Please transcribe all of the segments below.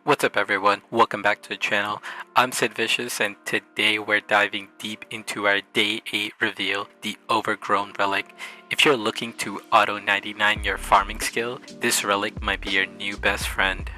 What's up everyone, welcome back to the channel. I'm Sid Vicious and today we're diving deep into our Day 8 reveal, the Overgrown Relic. If you're looking to auto 99 your farming skill, this relic might be your new best friend.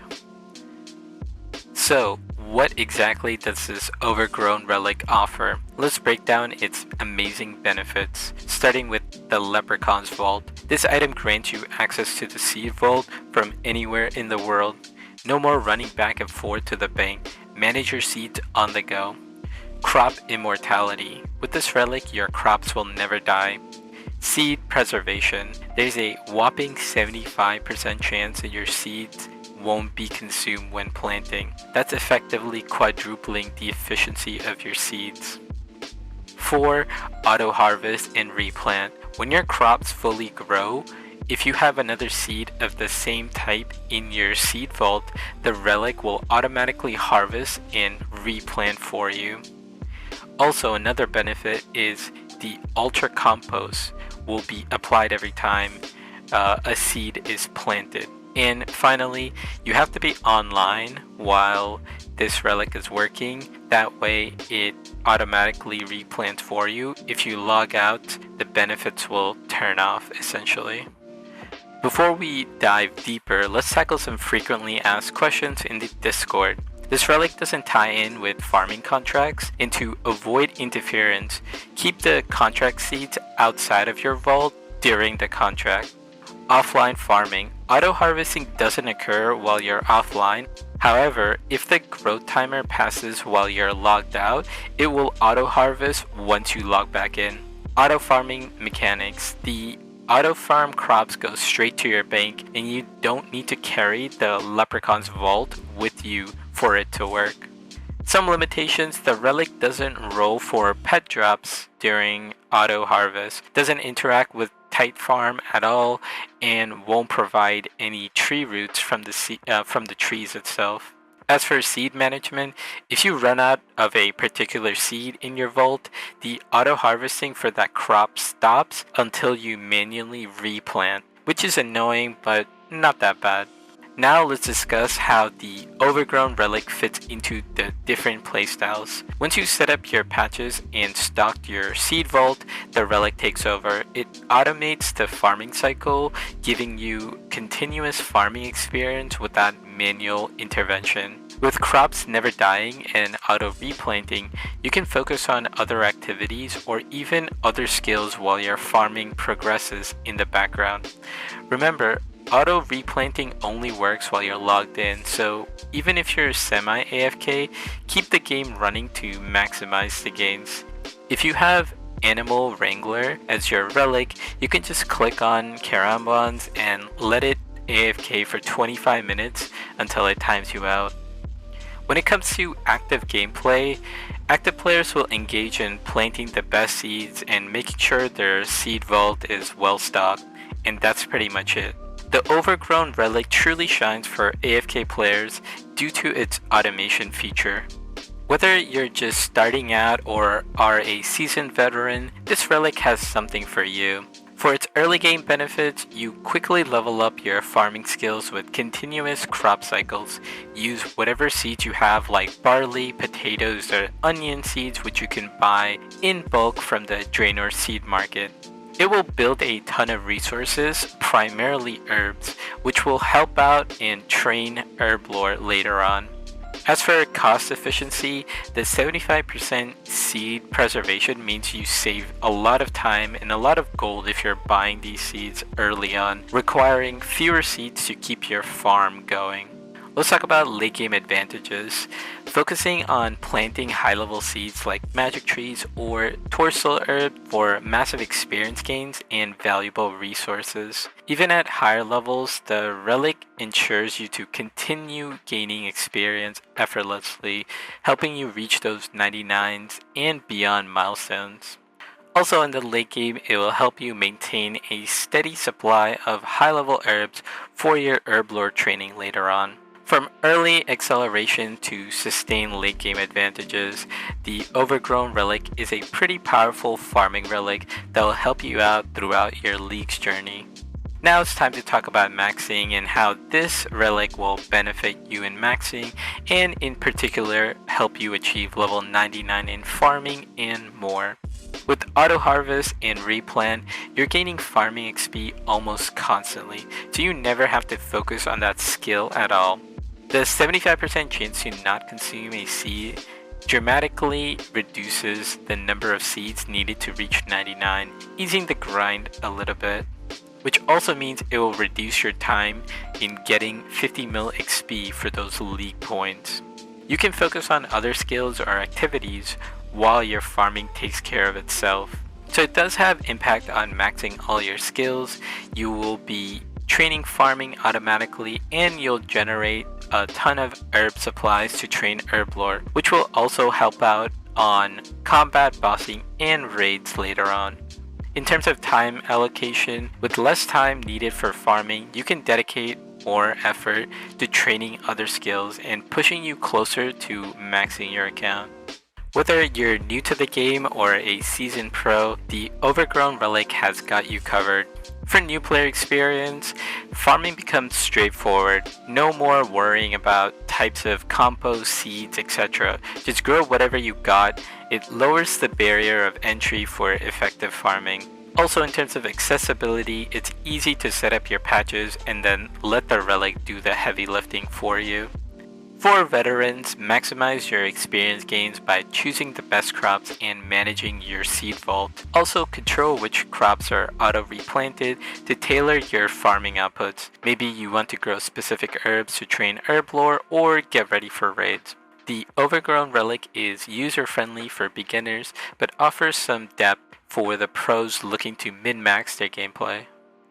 So, what exactly does this Overgrown Relic offer? Let's break down its amazing benefits, starting with the Leprechaun's Vault. This item grants you access to the Seed Vault from anywhere in the world. No more running back and forth to the bank. Manage your seeds on the go. Crop Immortality. With this relic, your crops will never die. Seed Preservation. There's a whopping 75% chance that your seeds won't be consumed when planting. That's effectively quadrupling the efficiency of your seeds. 4. Auto Harvest and Replant. When your crops fully grow, if you have another seed of the same type in your seed vault, the relic will automatically harvest and replant for you. Also, another benefit is the Ultra Compost will be applied every time a seed is planted. And finally, you have to be online while this relic is working. That way it automatically replants for you. If you log out, the benefits will turn off essentially. Before we dive deeper, let's tackle some frequently asked questions in the Discord. This relic doesn't tie in with farming contracts, and to avoid interference, keep the contract seeds outside of your vault during the contract. Offline farming. Auto harvesting doesn't occur while you're offline. However, if the growth timer passes while you're logged out, it will auto harvest once you log back in. Auto farming mechanics. The auto farm crops go straight to your bank and you don't need to carry the Leprechaun's Vault with you for it to work. Some limitations: the relic doesn't roll for pet drops during auto harvest, doesn't interact with tight farm at all, and won't provide any tree roots from the trees itself. As for seed management, if you run out of a particular seed in your vault, the auto harvesting for that crop stops until you manually replant, which is annoying but not that bad. Now let's discuss how the Overgrown Relic fits into the different playstyles. Once you set up your patches and stocked your seed vault, the relic takes over. It automates the farming cycle, giving you continuous farming experience without manual intervention. With crops never dying and auto replanting, you can focus on other activities or even other skills while your farming progresses in the background. Remember, auto replanting only works while you're logged in, so even if you're semi-AFK, keep the game running to maximize the gains. If you have Animal Wrangler as your relic, you can just click on Karambans and let it AFK for 25 minutes until it times you out. When it comes to active gameplay, active players will engage in planting the best seeds and making sure their seed vault is well stocked, and that's pretty much it. The Overgrown Relic truly shines for AFK players due to its automation feature. Whether you're just starting out or are a seasoned veteran, this relic has something for you. For its early game benefits, you quickly level up your farming skills with continuous crop cycles. Use whatever seeds you have like barley, potatoes, or onion seeds, which you can buy in bulk from the Draenor seed market. It will build a ton of resources, primarily herbs, which will help out and train herb lore later on. As for cost efficiency, the 75% seed preservation means you save a lot of time and a lot of gold if you're buying these seeds early on, requiring fewer seeds to keep your farm going. Let's talk about late game advantages. Focusing on planting high level seeds like magic trees or torso herb for massive experience gains and valuable resources. Even at higher levels, the relic ensures you to continue gaining experience effortlessly, helping you reach those 99s and beyond milestones. Also in the late game, it will help you maintain a steady supply of high level herbs for your herb lore training later on. From early acceleration to sustained late game advantages, the Overgrown Relic is a pretty powerful farming relic that will help you out throughout your league's journey. Now it's time to talk about maxing and how this relic will benefit you in maxing, and in particular help you achieve level 99 in farming and more. With auto harvest and replant, you're gaining farming XP almost constantly, so you never have to focus on that skill at all. The 75% chance to not consume a seed dramatically reduces the number of seeds needed to reach 99, easing the grind a little bit, which also means it will reduce your time in getting 50 mil XP for those league points. You can focus on other skills or activities while your farming takes care of itself. So it does have impact on maxing all your skills. You will be training farming automatically, and you'll generate a ton of herb supplies to train herb lore, which will also help out on combat bossing and raids later on. In terms of time allocation, with less time needed for farming, you can dedicate more effort to training other skills and pushing you closer to maxing your account. Whether you're new to the game or a seasoned pro, the Overgrown Relic has got you covered. For new player experience, farming becomes straightforward. No more worrying about types of compost, seeds, etc. Just grow whatever you got. It lowers the barrier of entry for effective farming. Also, in terms of accessibility, it's easy to set up your patches and then let the relic do the heavy lifting for you. For veterans, maximize your experience gains by choosing the best crops and managing your seed vault. Also, control which crops are auto-replanted to tailor your farming outputs. Maybe you want to grow specific herbs to train herb lore or get ready for raids. The Overgrown Relic is user-friendly for beginners, but offers some depth for the pros looking to min-max their gameplay.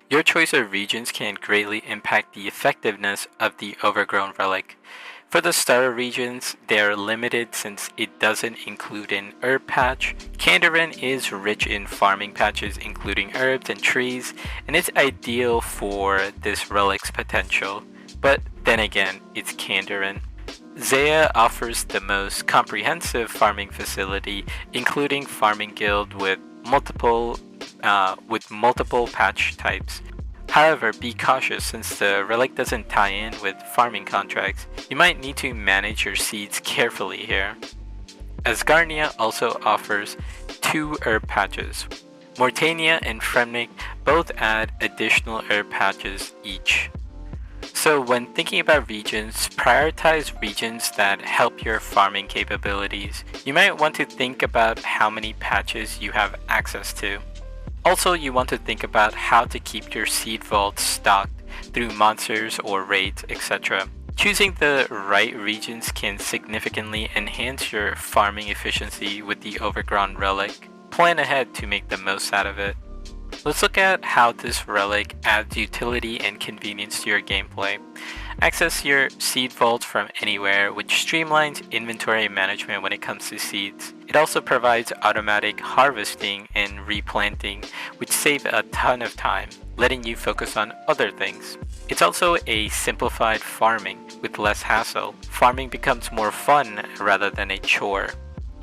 Your choice of regions can greatly impact the effectiveness of the Overgrown Relic. For the starter regions, they are limited since it doesn't include an herb patch. Kandarin is rich in farming patches including herbs and trees, and it's ideal for this relic's potential. But then again, it's Kandarin. Zaya offers the most comprehensive farming facility, including farming guild with multiple patch types. However, be cautious since the relic doesn't tie in with farming contracts. You might need to manage your seeds carefully here. Asgarnia also offers 2 herb patches. Mortania and Fremnik both add additional herb patches each. So when thinking about regions, prioritize regions that help your farming capabilities. You might want to think about how many patches you have access to. Also, you want to think about how to keep your seed vault stocked through monsters or raids, etc. Choosing the right regions can significantly enhance your farming efficiency with the Overgrown Relic. Plan ahead to make the most out of it. Let's look at how this relic adds utility and convenience to your gameplay. Access your seed vault from anywhere, which streamlines inventory management when it comes to seeds. It also provides automatic harvesting and replanting, which save a ton of time, letting you focus on other things. It's also a simplified farming with less hassle. Farming becomes more fun rather than a chore.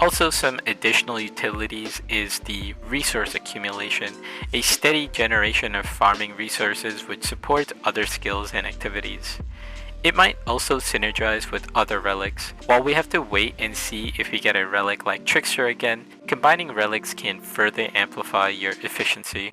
Also, some additional utilities is the resource accumulation, a steady generation of farming resources which supports other skills and activities. It might also synergize with other relics. While we have to wait and see if we get a relic like Trickster again, combining relics can further amplify your efficiency.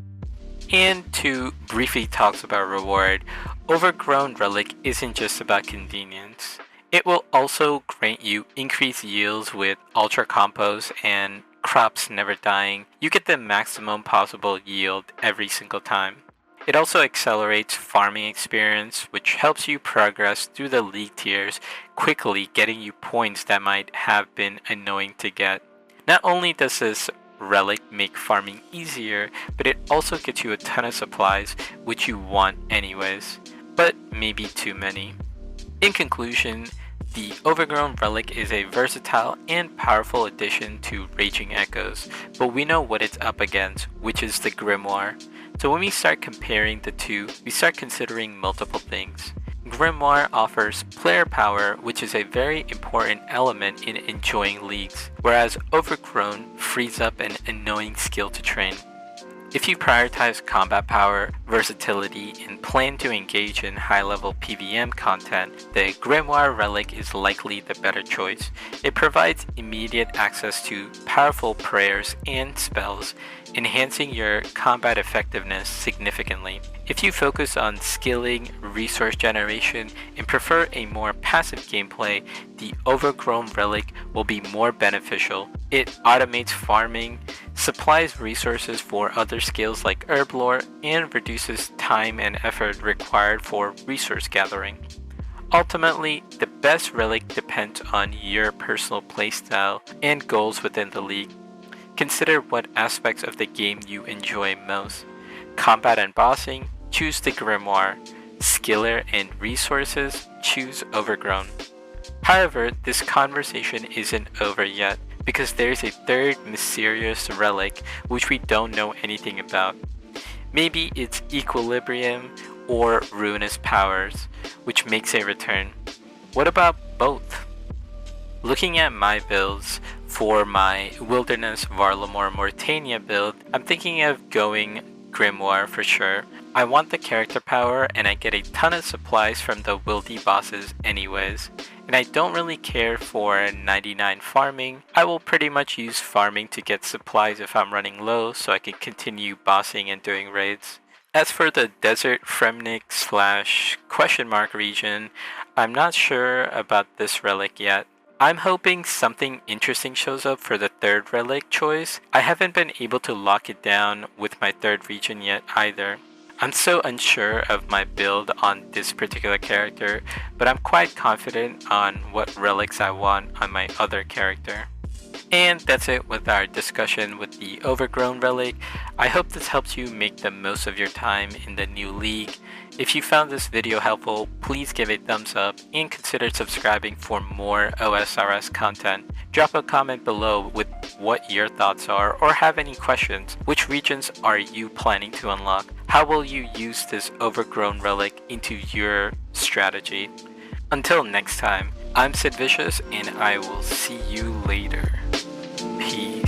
And to briefly talk about reward, Overgrown Relic isn't just about convenience. It will also grant you increased yields with Ultra Compost and crops never dying. You get the maximum possible yield every single time. It also accelerates farming experience, which helps you progress through the league tiers quickly, getting you points that might have been annoying to get. Not only does this relic make farming easier, but it also gets you a ton of supplies, which you want anyways, but maybe too many. In conclusion, the Overgrown Relic is a versatile and powerful addition to Raging Echoes, but we know what it's up against, which is the Grimoire. So when we start comparing the two, we start considering multiple things. Grimoire offers player power, which is a very important element in enjoying leagues, whereas Overgrown frees up an annoying skill to train. If you prioritize combat power, versatility, and plan to engage in high-level PvM content, the Grimoire Relic is likely the better choice. It provides immediate access to powerful prayers and spells, enhancing your combat effectiveness significantly. If you focus on skilling, resource generation, and prefer a more passive gameplay, the Overgrown Relic will be more beneficial. It automates farming, supplies resources for other skills like herb lore, and reduces time and effort required for resource gathering. Ultimately, the best relic depends on your personal playstyle and goals within the league. Consider what aspects of the game you enjoy most. Combat and bossing, choose the Grimoire. Skiller and resources, choose Overgrown. However, this conversation isn't over yet, because there's a third mysterious relic which we don't know anything about. Maybe it's Equilibrium or Ruinous Powers, which makes a return. What about both? Looking at my builds, for my Wilderness Varlamore Mortania build, I'm thinking of going Grimoire for sure. I want the character power and I get a ton of supplies from the wildy bosses anyways. And I don't really care for 99 farming. I will pretty much use farming to get supplies if I'm running low so I can continue bossing and doing raids. As for the Desert Fremnik / ? Region, I'm not sure about this relic yet. I'm hoping something interesting shows up for the third relic choice. I haven't been able to lock it down with my third region yet either. I'm so unsure of my build on this particular character, but I'm quite confident on what relics I want on my other character. And that's it with our discussion with the Overgrown Relic. I hope this helps you make the most of your time in the new league. If you found this video helpful, please give a thumbs up and consider subscribing for more OSRS content. Drop a comment below with what your thoughts are or have any questions. Which regions are you planning to unlock? How will you use this Overgrown Relic into your strategy? Until next time, I'm Sid Vicious and I will see you later. Peace.